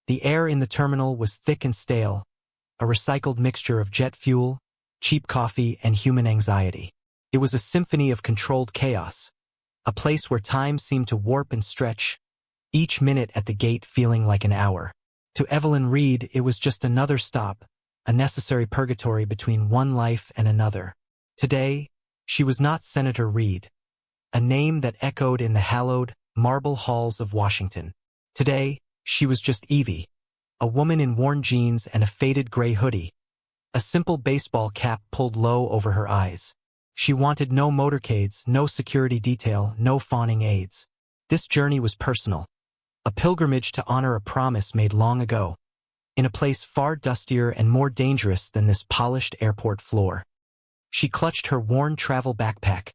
The air in the terminal was thick and stale, a recycled mixture of jet fuel, cheap coffee, and human anxiety. It was a symphony of controlled chaos, a place where time seemed to warp and stretch, each minute at the gate feeling like an hour. To Evelyn Reed, it was just another stop, a necessary purgatory between one life and another. Today, she was not Senator Reed, a name that echoed in the hallowed, marble halls of Washington. Today, she was just Evie, a woman in worn jeans and a faded gray hoodie, a simple baseball cap pulled low over her eyes. She wanted no motorcades, no security detail, no fawning aides. This journey was personal, a pilgrimage to honor a promise made long ago, in a place far dustier and more dangerous than this polished airport floor. She clutched her worn travel backpack,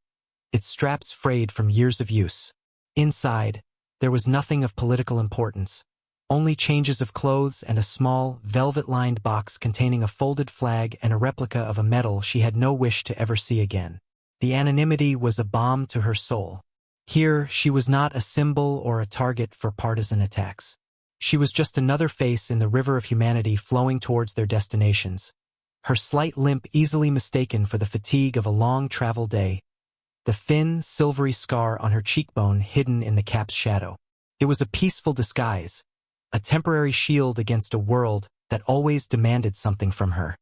its straps frayed from years of use. Inside, there was nothing of political importance, only changes of clothes and a small, velvet-lined box containing a folded flag and a replica of a medal she had no wish to ever see again. The anonymity was a balm to her soul. Here, she was not a symbol or a target for partisan attacks. She was just another face in the river of humanity flowing towards their destinations, her slight limp easily mistaken for the fatigue of a long travel day, the thin, silvery scar on her cheekbone hidden in the cap's shadow. It was a peaceful disguise, a temporary shield against a world that always demanded something from her.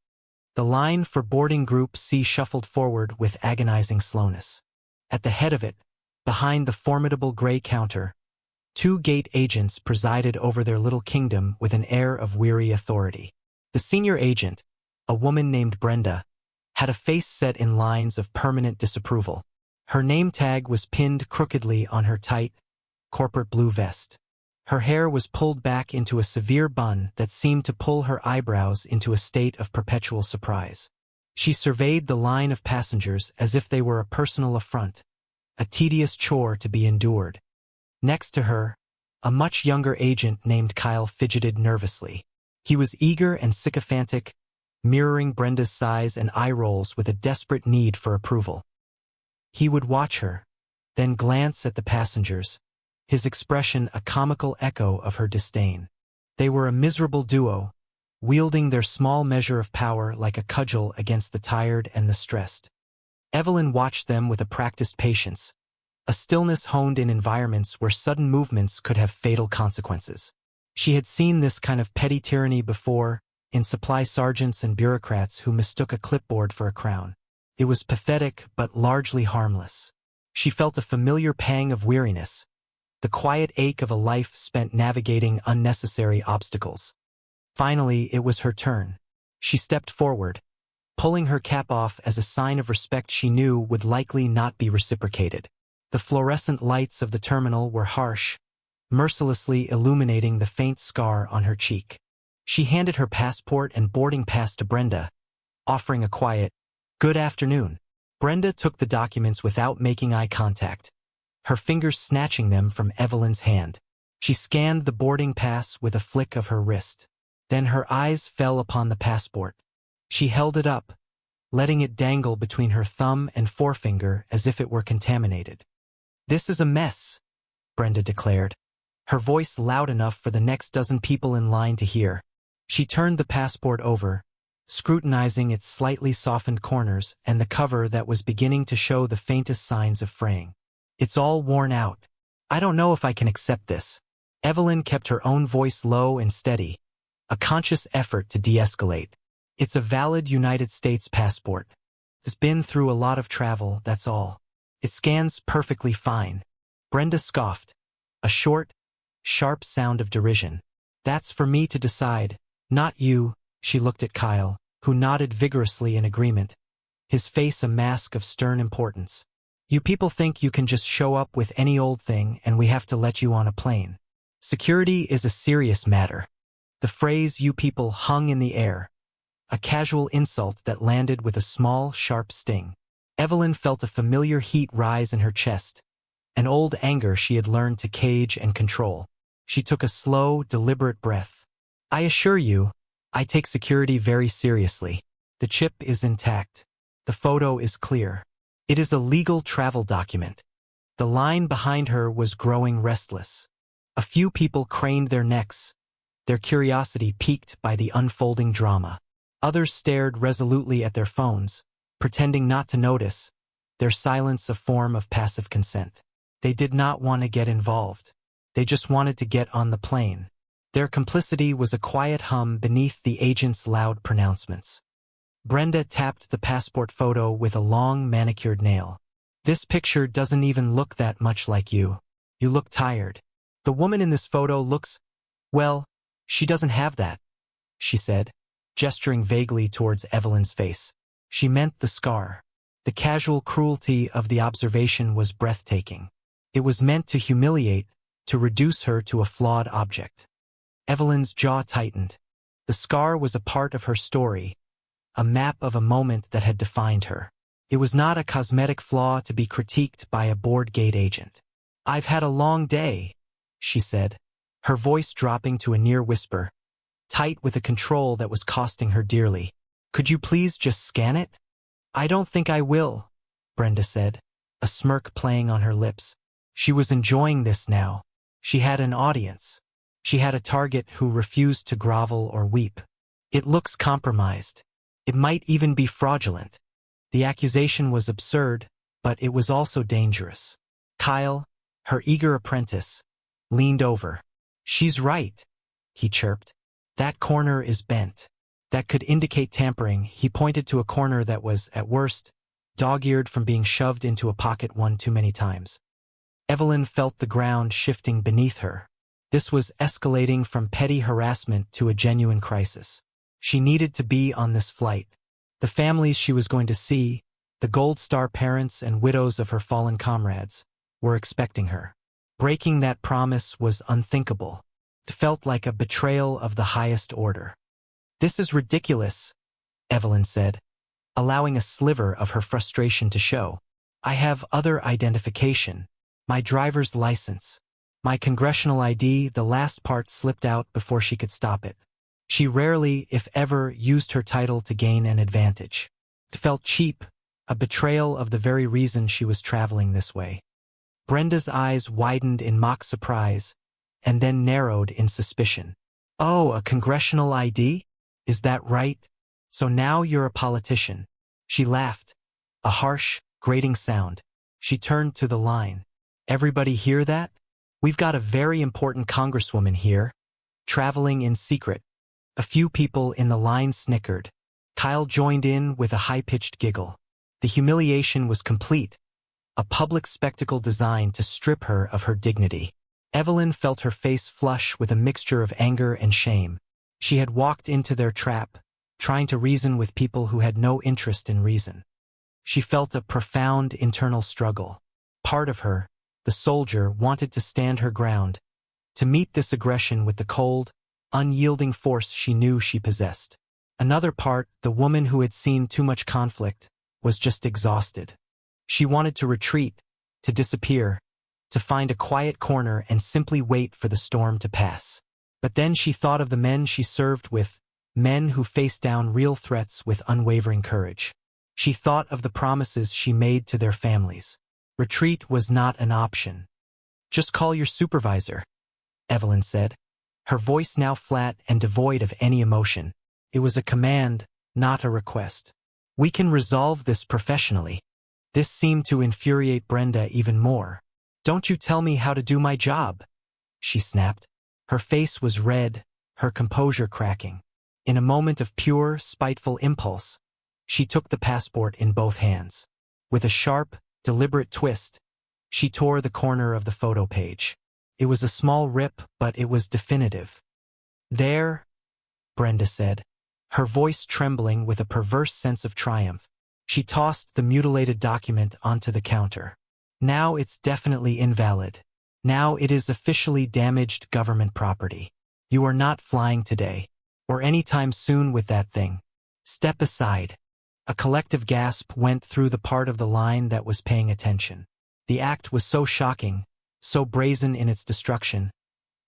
The line for boarding Group C shuffled forward with agonizing slowness. At the head of it, behind the formidable gray counter, 2 gate agents presided over their little kingdom with an air of weary authority. The senior agent, a woman named Brenda, had a face set in lines of permanent disapproval. Her name tag was pinned crookedly on her tight, corporate blue vest. Her hair was pulled back into a severe bun that seemed to pull her eyebrows into a state of perpetual surprise. She surveyed the line of passengers as if they were a personal affront, a tedious chore to be endured. Next to her, a much younger agent named Kyle fidgeted nervously. He was eager and sycophantic, mirroring Brenda's sighs and eye rolls with a desperate need for approval. He would watch her, then glance at the passengers, his expression a comical echo of her disdain. They were a miserable duo, wielding their small measure of power like a cudgel against the tired and the stressed. Evelyn watched them with a practiced patience, a stillness honed in environments where sudden movements could have fatal consequences. She had seen this kind of petty tyranny before, in supply sergeants and bureaucrats who mistook a clipboard for a crown. It was pathetic but largely harmless. She felt a familiar pang of weariness, the quiet ache of a life spent navigating unnecessary obstacles. Finally, it was her turn. She stepped forward, pulling her cap off as a sign of respect she knew would likely not be reciprocated. The fluorescent lights of the terminal were harsh, mercilessly illuminating the faint scar on her cheek. She handed her passport and boarding pass to Brenda, offering a quiet, "Good afternoon." Brenda took the documents without making eye contact, her fingers snatching them from Evelyn's hand. She scanned the boarding pass with a flick of her wrist. Then her eyes fell upon the passport. She held it up, letting it dangle between her thumb and forefinger as if it were contaminated. "This is a mess," Brenda declared, her voice loud enough for the next dozen people in line to hear. She turned the passport over, scrutinizing its slightly softened corners and the cover that was beginning to show the faintest signs of fraying. "It's all worn out. I don't know if I can accept this." Evelyn kept her own voice low and steady, a conscious effort to de-escalate. "It's a valid United States passport. It's been through a lot of travel, that's all. It scans perfectly fine." Brenda scoffed, a short, sharp sound of derision. "That's for me to decide, not you." She looked at Kyle, who nodded vigorously in agreement, his face a mask of stern importance. "You people think you can just show up with any old thing and we have to let you on a plane. Security is a serious matter." The phrase "you people" hung in the air, a casual insult that landed with a small, sharp sting. Evelyn felt a familiar heat rise in her chest, an old anger she had learned to cage and control. She took a slow, deliberate breath. "I assure you, I take security very seriously. The chip is intact. The photo is clear. It is a legal travel document." The line behind her was growing restless. A few people craned their necks, their curiosity piqued by the unfolding drama. Others stared resolutely at their phones, pretending not to notice, their silence a form of passive consent. They did not want to get involved. They just wanted to get on the plane. Their complicity was a quiet hum beneath the agent's loud pronouncements. Brenda tapped the passport photo with a long manicured nail. This picture doesn't even look that much like you. You look tired. The woman in this photo looks, well, she doesn't have that, she said, gesturing vaguely towards Evelyn's face. She meant the scar. The casual cruelty of the observation was breathtaking. It was meant to humiliate, to reduce her to a flawed object. Evelyn's jaw tightened. The scar was a part of her story, a map of a moment that had defined her. It was not a cosmetic flaw to be critiqued by a bored gate agent. "I've had a long day," she said, her voice dropping to a near whisper, tight with a control that was costing her dearly. "Could you please just scan it?" "I don't think I will," Brenda said, a smirk playing on her lips. She was enjoying this now. She had an audience. She had a target who refused to grovel or weep. "It looks compromised. It might even be fraudulent." The accusation was absurd, but it was also dangerous. Kyle, her eager apprentice, leaned over. "She's right," he chirped. "That corner is bent. That could indicate tampering." He pointed to a corner that was, at worst, dog-eared from being shoved into a pocket one too many times. Evelyn felt the ground shifting beneath her. This was escalating from petty harassment to a genuine crisis. She needed to be on this flight. The families she was going to see, the Gold Star parents and widows of her fallen comrades, were expecting her. Breaking that promise was unthinkable. It felt like a betrayal of the highest order. "This is ridiculous," Evelyn said, allowing a sliver of her frustration to show. "I have other identification. My driver's license. My congressional ID." The last part slipped out before she could stop it. She rarely, if ever, used her title to gain an advantage. It felt cheap, a betrayal of the very reason she was traveling this way. Brenda's eyes widened in mock surprise, and then narrowed in suspicion. "Oh, a congressional ID? Is that right? So now you're a politician." She laughed, a harsh, grating sound. She turned to the line. "Everybody hear that? We've got a very important congresswoman here, traveling in secret." A few people in the line snickered. Kyle joined in with a high-pitched giggle. The humiliation was complete, a public spectacle designed to strip her of her dignity. Evelyn felt her face flush with a mixture of anger and shame. She had walked into their trap, trying to reason with people who had no interest in reason. She felt a profound internal struggle. Part of her, the soldier, wanted to stand her ground, to meet this aggression with the cold, unyielding force she knew she possessed. Another part, the woman who had seen too much conflict, was just exhausted. She wanted to retreat, to disappear, to find a quiet corner and simply wait for the storm to pass. But then she thought of the men she served with, men who faced down real threats with unwavering courage. She thought of the promises she made to their families. Retreat was not an option. "Just call your supervisor," Evelyn said, her voice now flat and devoid of any emotion. It was a command, not a request. "We can resolve this professionally." This seemed to infuriate Brenda even more. "Don't you tell me how to do my job," she snapped. Her face was red, her composure cracking. In a moment of pure, spiteful impulse, she took the passport in both hands. With a sharp, deliberate twist, she tore the corner of the photo page. It was a small rip, but it was definitive. "There," Brenda said, her voice trembling with a perverse sense of triumph. She tossed the mutilated document onto the counter. "Now it's definitely invalid. Now it is officially damaged government property. You are not flying today, or anytime soon with that thing. Step aside." A collective gasp went through the part of the line that was paying attention. The act was so shocking, so brazen in its destruction,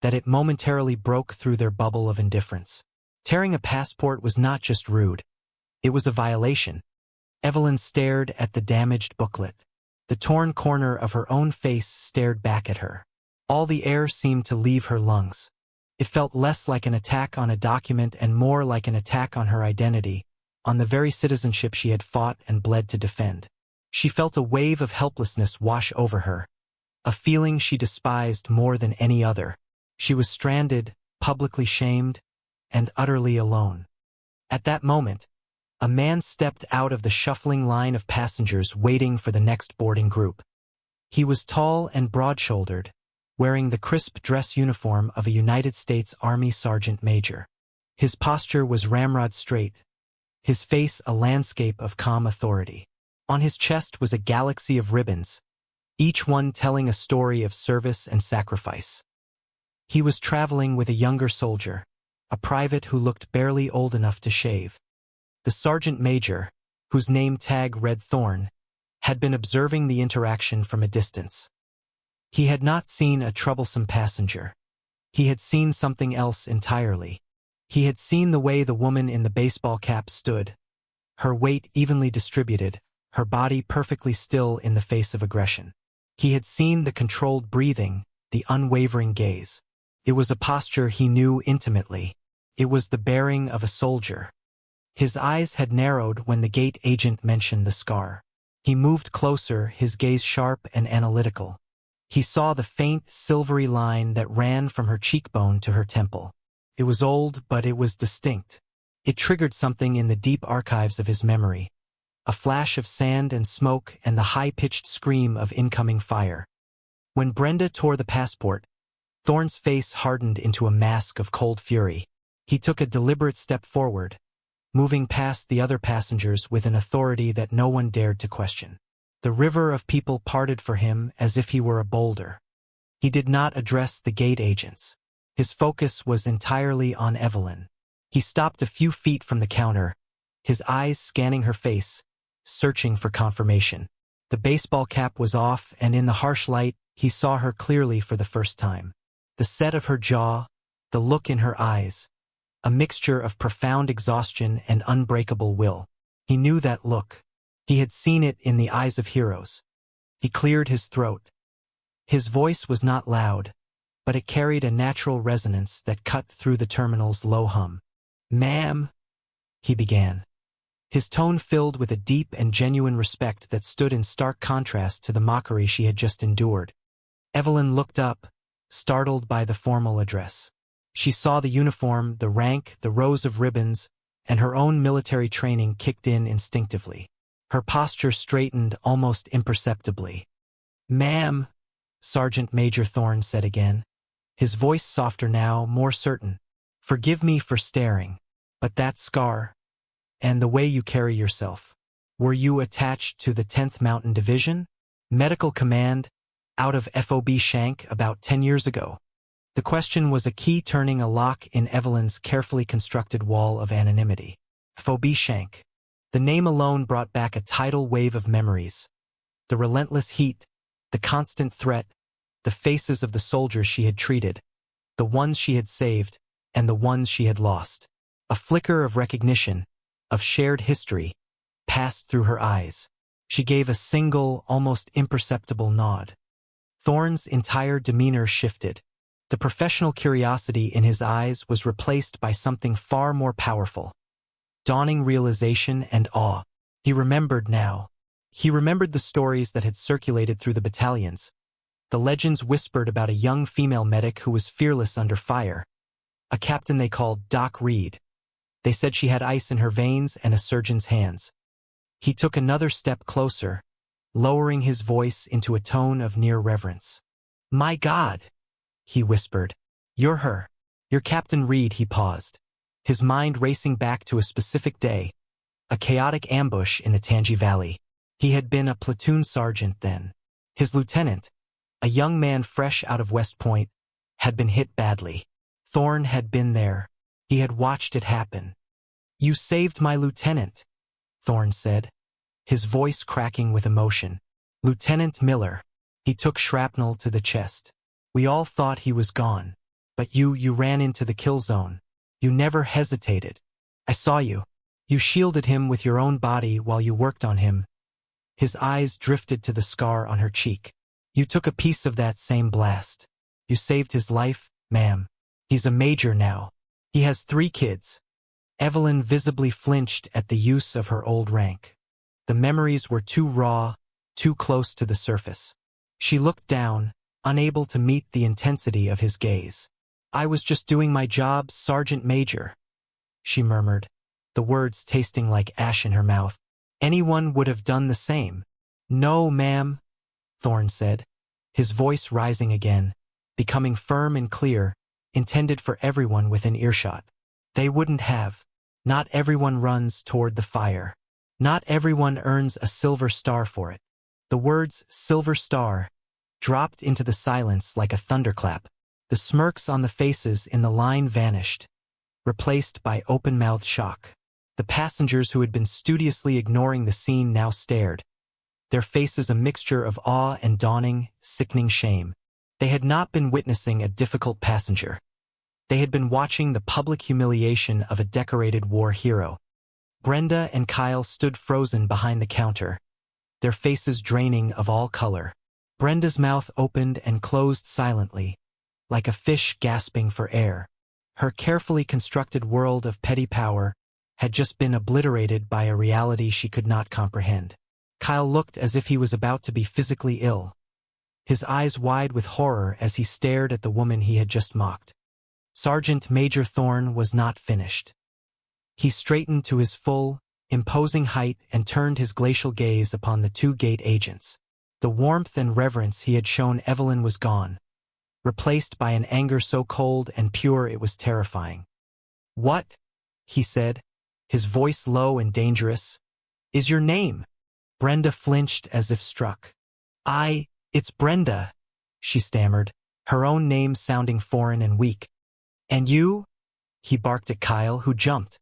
that it momentarily broke through their bubble of indifference. Tearing a passport was not just rude. It was a violation. Evelyn stared at the damaged booklet. The torn corner of her own face stared back at her. All the air seemed to leave her lungs. It felt less like an attack on a document and more like an attack on her identity, on the very citizenship she had fought and bled to defend. She felt a wave of helplessness wash over her, a feeling she despised more than any other. She was stranded, publicly shamed, and utterly alone. At that moment, a man stepped out of the shuffling line of passengers waiting for the next boarding group. He was tall and broad-shouldered, wearing the crisp dress uniform of a United States Army sergeant major. His posture was ramrod straight, his face a landscape of calm authority. On his chest was a galaxy of ribbons, each one telling a story of service and sacrifice. He was traveling with a younger soldier, a private who looked barely old enough to shave. The sergeant major, whose name tag read Thorn, had been observing the interaction from a distance. He had not seen a troublesome passenger. He had seen something else entirely. He had seen the way the woman in the baseball cap stood, her weight evenly distributed, her body perfectly still in the face of aggression. He had seen the controlled breathing, the unwavering gaze. It was a posture he knew intimately. It was the bearing of a soldier. His eyes had narrowed when the gate agent mentioned the scar. He moved closer, his gaze sharp and analytical. He saw the faint, silvery line that ran from her cheekbone to her temple. It was old, but it was distinct. It triggered something in the deep archives of his memory. A flash of sand and smoke and the high-pitched scream of incoming fire. When Brenda tore the passport, Thorn's face hardened into a mask of cold fury. He took a deliberate step forward, moving past the other passengers with an authority that no one dared to question. The river of people parted for him as if he were a boulder. He did not address the gate agents. His focus was entirely on Evelyn. He stopped a few feet from the counter, his eyes scanning her face, searching for confirmation. The baseball cap was off, and in the harsh light, he saw her clearly for the first time. The set of her jaw, the look in her eyes, a mixture of profound exhaustion and unbreakable will. He knew that look. He had seen it in the eyes of heroes. He cleared his throat. His voice was not loud, but it carried a natural resonance that cut through the terminal's low hum. "Ma'am," he began. His tone filled with a deep and genuine respect that stood in stark contrast to the mockery she had just endured. Evelyn looked up, startled by the formal address. She saw the uniform, the rank, the rows of ribbons, and her own military training kicked in instinctively. Her posture straightened almost imperceptibly. "Ma'am," Sergeant Major Thorne said again, his voice softer now, more certain. "Forgive me for staring, but that scar, and the way you carry yourself. Were you attached to the 10th Mountain Division? Medical Command, out of FOB Shank about 10 years ago?" The question was a key turning a lock in Evelyn's carefully constructed wall of anonymity. FOB Shank. The name alone brought back a tidal wave of memories. The relentless heat, the constant threat, the faces of the soldiers she had treated, the ones she had saved, and the ones she had lost. A flicker of recognition, of shared history, passed through her eyes. She gave a single, almost imperceptible nod. Thorne's entire demeanor shifted. The professional curiosity in his eyes was replaced by something far more powerful. Dawning realization and awe. He remembered now. He remembered the stories that had circulated through the battalions. The legends whispered about a young female medic who was fearless under fire. A captain they called Doc Reed. They said she had ice in her veins and a surgeon's hands. He took another step closer, lowering his voice into a tone of near reverence. "My God," he whispered. "You're her. You're Captain Reed." He paused, his mind racing back to a specific day, a chaotic ambush in the Tangi Valley. He had been a platoon sergeant then. His lieutenant, a young man fresh out of West Point, had been hit badly. Thorne had been there. He had watched it happen. "You saved my lieutenant," Thorne said, his voice cracking with emotion. "Lieutenant Miller. He took shrapnel to the chest. We all thought he was gone. But you ran into the kill zone. You never hesitated. I saw you. You shielded him with your own body while you worked on him." His eyes drifted to the scar on her cheek. "You took a piece of that same blast. You saved his life, ma'am." He's a major now. He has 3 kids. Evelyn visibly flinched at the use of her old rank. The memories were too raw, too close to the surface. She looked down, unable to meet the intensity of his gaze. "I was just doing my job, Sergeant Major," she murmured, the words tasting like ash in her mouth. "Anyone would have done the same." "No, ma'am," Thorne said, his voice rising again, becoming firm and clear, intended for everyone within earshot. "They wouldn't have. Not everyone runs toward the fire. Not everyone earns a silver star for it." The words "silver star" dropped into the silence like a thunderclap. The smirks on the faces in the line vanished, replaced by open-mouthed shock. The passengers who had been studiously ignoring the scene now stared, their faces a mixture of awe and dawning, sickening shame. They had not been witnessing a difficult passenger. They had been watching the public humiliation of a decorated war hero. Brenda and Kyle stood frozen behind the counter, their faces draining of all color. Brenda's mouth opened and closed silently, like a fish gasping for air. Her carefully constructed world of petty power had just been obliterated by a reality she could not comprehend. Kyle looked as if he was about to be physically ill, his eyes wide with horror as he stared at the woman he had just mocked. Sergeant Major Thorne was not finished. He straightened to his full, imposing height and turned his glacial gaze upon the 2 gate agents. The warmth and reverence he had shown Evelyn was gone, replaced by an anger so cold and pure it was terrifying. "What?" he said, his voice low and dangerous. "Is your name?" Brenda flinched as if struck. It's Brenda," she stammered, her own name sounding foreign and weak. "And you?" he barked at Kyle, who jumped.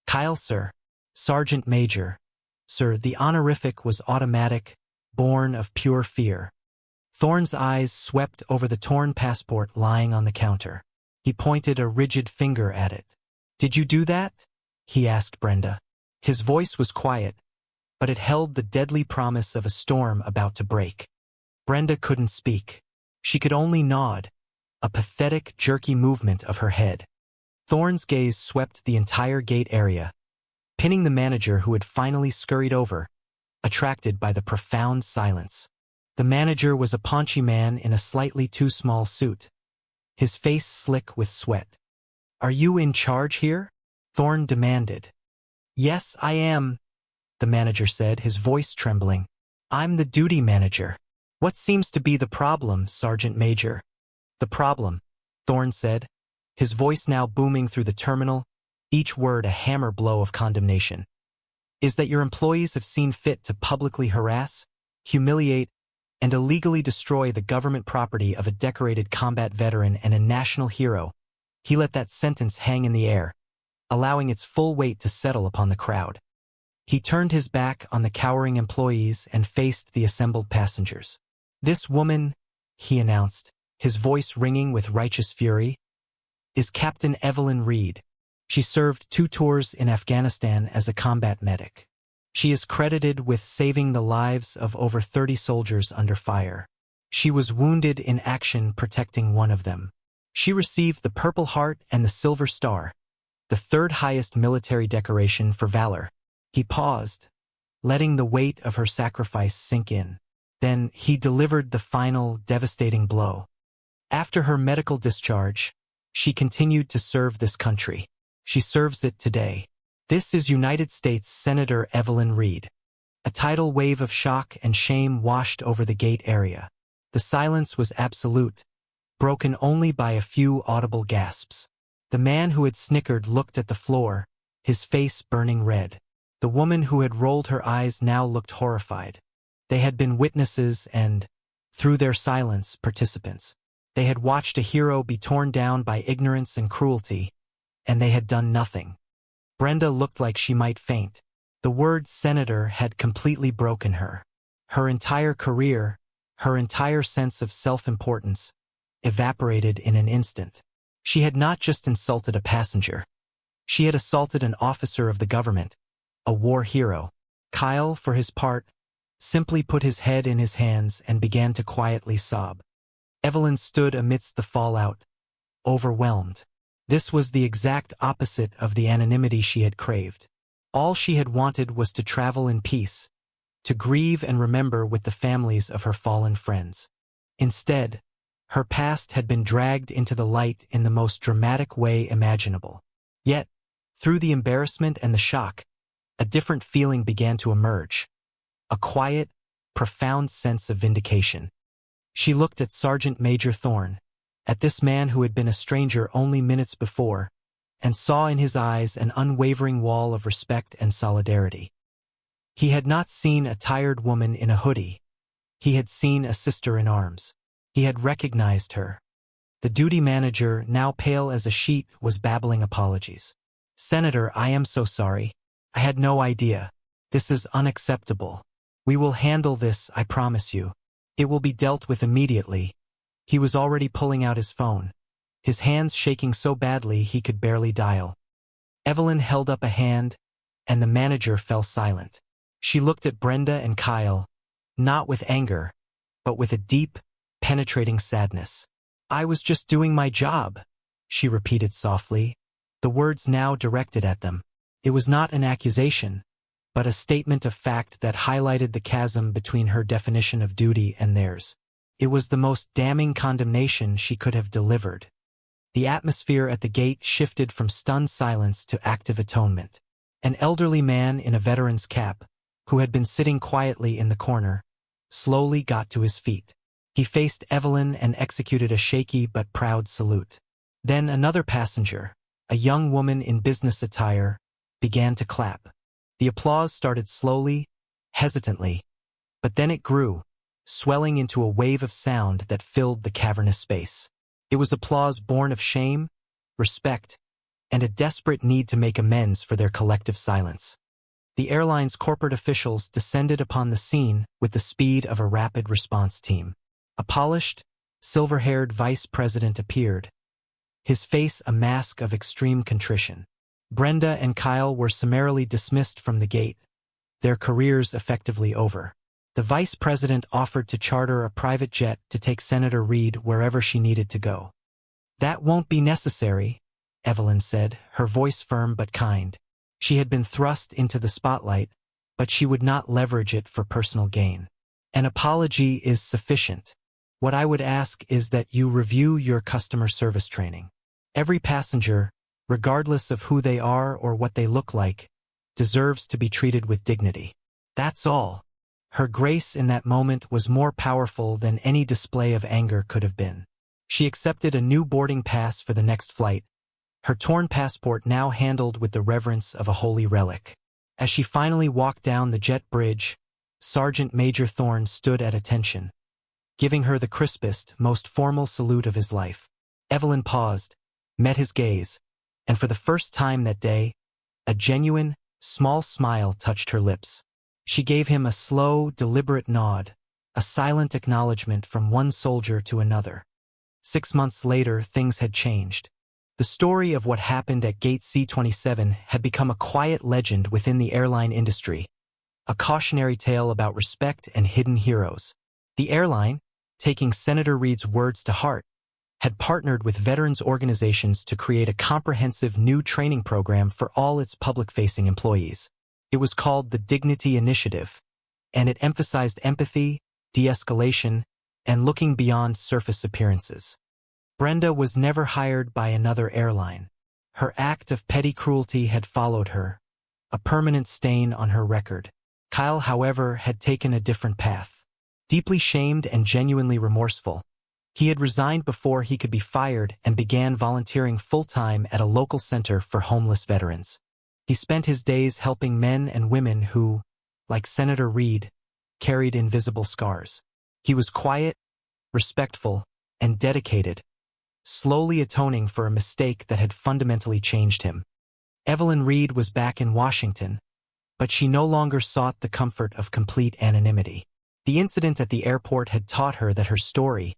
"Kyle, sir. Sergeant Major. Sir." The honorific was automatic, born of pure fear. Thorne's eyes swept over the torn passport lying on the counter. He pointed a rigid finger at it. "Did you do that?" he asked Brenda. His voice was quiet, but it held the deadly promise of a storm about to break. Brenda couldn't speak. She could only nod, a pathetic, jerky movement of her head. Thorne's gaze swept the entire gate area, pinning the manager who had finally scurried over, attracted by the profound silence. The manager was a paunchy man in a slightly too small suit, his face slick with sweat. "Are you in charge here?" Thorne demanded. "Yes, I am," the manager said, his voice trembling. "I'm the duty manager." "What seems to be the problem, Sergeant Major?" "The problem," Thorne said, his voice now booming through the terminal, each word a hammer blow of condemnation, "is that your employees have seen fit to publicly harass, humiliate, and illegally destroy the government property of a decorated combat veteran and a national hero." He let that sentence hang in the air, allowing its full weight to settle upon the crowd. He turned his back on the cowering employees and faced the assembled passengers. "This woman," he announced, his voice ringing with righteous fury, "is Captain Evelyn Reed. She served 2 tours in Afghanistan as a combat medic. She is credited with saving the lives of over 30 soldiers under fire. She was wounded in action protecting one of them. She received the Purple Heart and the Silver Star, the 3rd highest military decoration for valor." He paused, letting the weight of her sacrifice sink in. Then he delivered the final, devastating blow. After her medical discharge, she continued to serve this country. She serves it today. This is United States Senator Evelyn Reed. A tidal wave of shock and shame washed over the gate area. The silence was absolute, broken only by a few audible gasps. The man who had snickered looked at the floor, his face burning red. The woman who had rolled her eyes now looked horrified. They had been witnesses and, through their silence, participants. They had watched a hero be torn down by ignorance and cruelty, and they had done nothing. Brenda looked like she might faint. The word senator had completely broken her. Her entire career, her entire sense of self-importance, evaporated in an instant. She had not just insulted a passenger. She had assaulted an officer of the government, a war hero. Kyle, for his part, simply put his head in his hands and began to quietly sob. Evelyn stood amidst the fallout, overwhelmed. This was the exact opposite of the anonymity she had craved. All she had wanted was to travel in peace, to grieve and remember with the families of her fallen friends. Instead, her past had been dragged into the light in the most dramatic way imaginable. Yet, through the embarrassment and the shock, a different feeling began to emerge. A quiet, profound sense of vindication. She looked at Sergeant Major Thorne, at this man who had been a stranger only minutes before, and saw in his eyes an unwavering wall of respect and solidarity. He had not seen a tired woman in a hoodie. He had seen a sister in arms. He had recognized her. The duty manager, now pale as a sheet, was babbling apologies. "Senator, I am so sorry. I had no idea. This is unacceptable. We will handle this, I promise you. It will be dealt with immediately." He was already pulling out his phone, his hands shaking so badly he could barely dial. Evelyn held up a hand, and the manager fell silent. She looked at Brenda and Kyle, not with anger, but with a deep, penetrating sadness. "I was just doing my job," she repeated softly, the words now directed at them. It was not an accusation, but a statement of fact that highlighted the chasm between her definition of duty and theirs. It was the most damning condemnation she could have delivered. The atmosphere at the gate shifted from stunned silence to active atonement. An elderly man in a veteran's cap, who had been sitting quietly in the corner, slowly got to his feet. He faced Evelyn and executed a shaky but proud salute. Then another passenger, a young woman in business attire, began to clap. The applause started slowly, hesitantly, but then it grew, swelling into a wave of sound that filled the cavernous space. It was applause born of shame, respect, and a desperate need to make amends for their collective silence. The airline's corporate officials descended upon the scene with the speed of a rapid response team. A polished, silver-haired vice president appeared, his face a mask of extreme contrition. Brenda and Kyle were summarily dismissed from the gate, their careers effectively over. The vice president offered to charter a private jet to take Senator Reed wherever she needed to go. "That won't be necessary," Evelyn said, her voice firm but kind. She had been thrust into the spotlight, but she would not leverage it for personal gain. "An apology is sufficient. What I would ask is that you review your customer service training. Every passenger, regardless of who they are or what they look like, deserves to be treated with dignity. That's all." Her grace in that moment was more powerful than any display of anger could have been. She accepted a new boarding pass for the next flight, her torn passport now handled with the reverence of a holy relic. As she finally walked down the jet bridge, Sergeant Major Thorne stood at attention, giving her the crispest, most formal salute of his life. Evelyn paused, met his gaze, and for the first time that day, a genuine, small smile touched her lips. She gave him a slow, deliberate nod, a silent acknowledgement from one soldier to another. 6 months later, things had changed. The story of what happened at Gate C-27 had become a quiet legend within the airline industry, a cautionary tale about respect and hidden heroes. The airline, taking Senator Reed's words to heart, had partnered with veterans organizations to create a comprehensive new training program for all its public-facing employees. It was called the Dignity Initiative, and it emphasized empathy, de-escalation, and looking beyond surface appearances. Brenda was never hired by another airline. Her act of petty cruelty had followed her, a permanent stain on her record. Kyle, however, had taken a different path. Deeply shamed and genuinely remorseful, he had resigned before he could be fired and began volunteering full-time at a local center for homeless veterans. He spent his days helping men and women who, like Senator Reed, carried invisible scars. He was quiet, respectful, and dedicated, slowly atoning for a mistake that had fundamentally changed him. Evelyn Reed was back in Washington, but she no longer sought the comfort of complete anonymity. The incident at the airport had taught her that her story,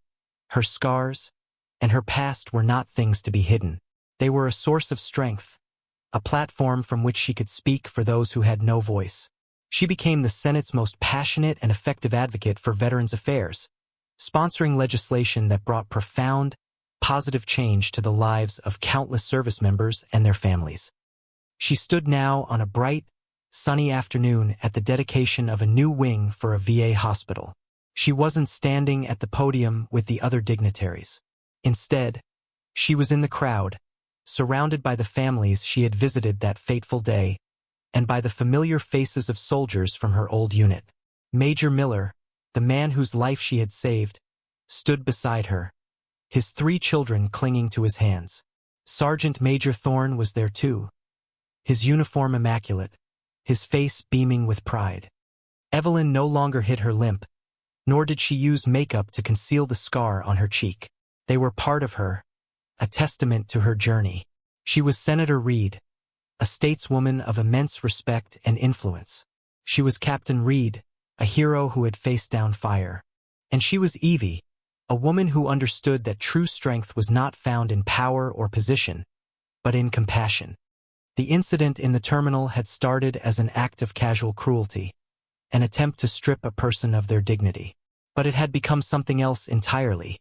her scars, and her past were not things to be hidden. They were a source of strength, a platform from which she could speak for those who had no voice. She became the Senate's most passionate and effective advocate for veterans' affairs, sponsoring legislation that brought profound, positive change to the lives of countless service members and their families. She stood now on a bright, sunny afternoon at the dedication of a new wing for a VA hospital. She wasn't standing at the podium with the other dignitaries. Instead, she was in the crowd, surrounded by the families she had visited that fateful day, and by the familiar faces of soldiers from her old unit. Major Miller, the man whose life she had saved, stood beside her, his 3 children clinging to his hands. Sergeant Major Thorne was there too, his uniform immaculate, his face beaming with pride. Evelyn no longer hid her limp, nor did she use makeup to conceal the scar on her cheek. They were part of her, a testament to her journey. She was Senator Reed, a stateswoman of immense respect and influence. She was Captain Reed, a hero who had faced down fire. And she was Evie, a woman who understood that true strength was not found in power or position, but in compassion. The incident in the terminal had started as an act of casual cruelty, an attempt to strip a person of their dignity. But it had become something else entirely.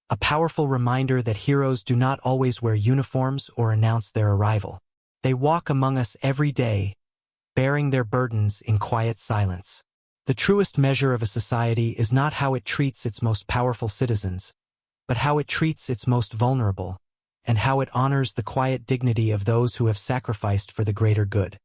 A powerful reminder that heroes do not always wear uniforms or announce their arrival. They walk among us every day, bearing their burdens in quiet silence. The truest measure of a society is not how it treats its most powerful citizens, but how it treats its most vulnerable, and how it honors the quiet dignity of those who have sacrificed for the greater good.